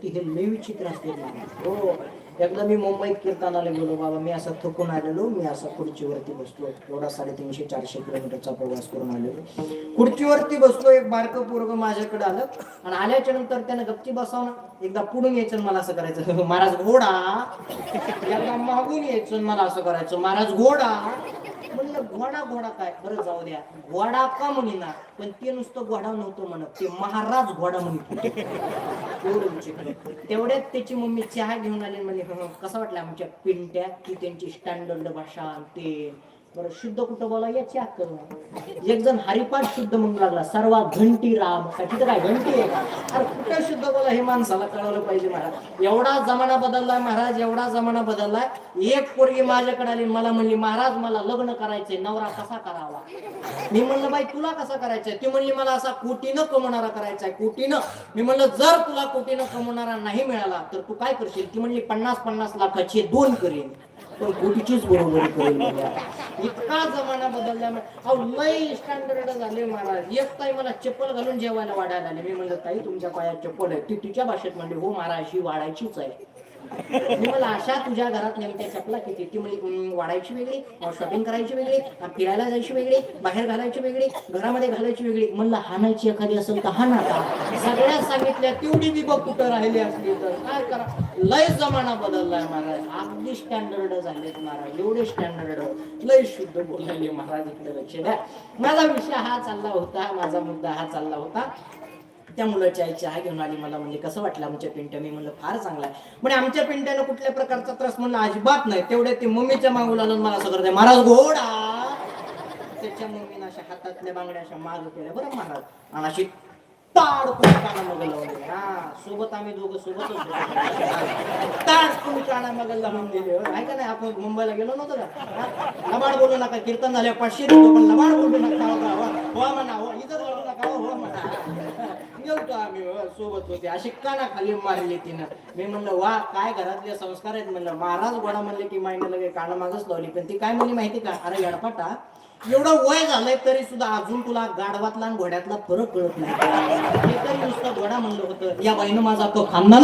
गोष्टी हे लय विचित्र असते हो. एकदा मी मुंबईत कीर्तनाला गेलो बाबा, मी असं थकून आलेलो, मी असं खुर्चीवरती बसलो, एवढा 350-400 किलोमीटरचा प्रवास करून आलेलो. खुर्चीवरती बसलो, एक बारकं पोरगं माझ्याकडे आलं आणि आल्याच्या नंतर त्यानं गप्ती बसावं ना, एकदा पुढून यायचं मला असं करायचं महाराज घोडा, एकदा मागून यायचं मला असं करायचं महाराज घोडा. म्हणलं घोडा घोडा काय, बरं जाऊ द्या, घोडा का म्हणिना, पण ते नुसतं घोडा नव्हतं म्हणत, ते महाराज घोडा म्हणत होते. एवढं विचित्र. तेवढ्यात त्याची मम्मी चहा घेऊन आली, म्हणजे कसं वाटलं आमच्या पिंट्या की त्यांची स्टँडर्ड भाषा ते बरं शुद्ध कुठं बोला याची अक्कल. एक जण हरिपाठ शुद्ध म्हणून लागला, सर्वा घंटी राम, काय तिथं काय घंटी आहे का, अरे कुठं शुद्ध बोला हे माणसाला कळवलं पाहिजे महाराज. एवढा जमाना बदललाय महाराज, एवढा जमाना बदललाय. एक पोरगी माझ्याकडे आली, मला म्हणली महाराज मला लग्न करायचंय, नवरा कसा करावा. मी म्हणलं बाई तुला कसा करायचंय, ती म्हणली मला असा कोटीनं कमवणारा करायचाय, कोटीनं. मी म्हणलं जर तुला कोटीनं कमवणारा नाही मिळाला तर तू काय करशील. ती म्हणली 50-50 लाखाचे 2 करेन, पण कोटीचीच बरोबरी करेल. इतका जमाना बदलला, लय स्टँडर्ड झाले महाराज. एक ताई मला चप्पल घालून जेवायला वाढायला आले. मी म्हणलं ताई तुमच्या पायात चप्पल आहे. ती तिच्या भाषेत म्हणली हो महाराज ही वाढायचीच आहे. मी मला अशा तुझ्या घरात नेमक्या चपला किती. ती म्हणजे वाढायची वेगळी, शॉपिंग करायची वेगळी, फिरायला जायची वेगळी, बाहेर घालायची वेगळी, घरामध्ये घालायची वेगळी. म्हणलं हाणायची एखादी असेल तर हाणा का. सगळ्या सांगितल्या, तेवढी बी बघ कुठं राहिली असली तर काय करा. लय जमाना बदललाय महाराज, अगदी स्टँडर्ड झालेत महाराज, एवढे स्टँडर्ड, लय शुद्ध बोलले महाराज. इकडे लक्ष द्या. माझा विषय हा चालला होता, माझा मुद्दा हा चालला होता. त्या मुलाची आई चहा घेऊन आली, मला म्हणजे कसं वाटलं आमच्या पिंट्या. मी म्हणलं फार चांगला आहे. म्हणजे आमच्या पिंट्यानं कुठल्या प्रकारचा त्रास म्हणलं अजिबात नाही. तेवढे ते मम्मीच्या मागू लागून मला असं करते महाराज घोडा. त्याच्या मम्मीनं अशा हातातल्या बांगड्या अशा माग केल्या बरं महाराज, आणि अशी ताडकून कानामागं लावले. हा सोबत आम्ही दोघं सोबतच ताडकून कानामागं लावून दिले. आहे का नाही, आपण मुंबईला गेलो नव्हतो का, लबाड बोलू नका, कीर्तन झाले 500 देतो पण लबाड बोलू नका, हो म्हणा, हो इथं बोलू नका, हो म्हणा. गेलतो आम्ही सोबत होते, अशी काना खाली मारली तिनं. मी म्हणलं वा काय घरातले संस्कार आहेत म्हणलं. महाराज घोडा म्हणले की माईने लगे काना मागच लावली. पण ती काय म्हणली माहिती का, अरे गडपाटा एवढं वय झालंय तरी सुद्धा अजून तुला गाढवातला आणि घोड्यातला फरक कळत नाही. हे तरी नुसतं घोडा म्हणलं होतं. या बाईनं माझा तो खानदान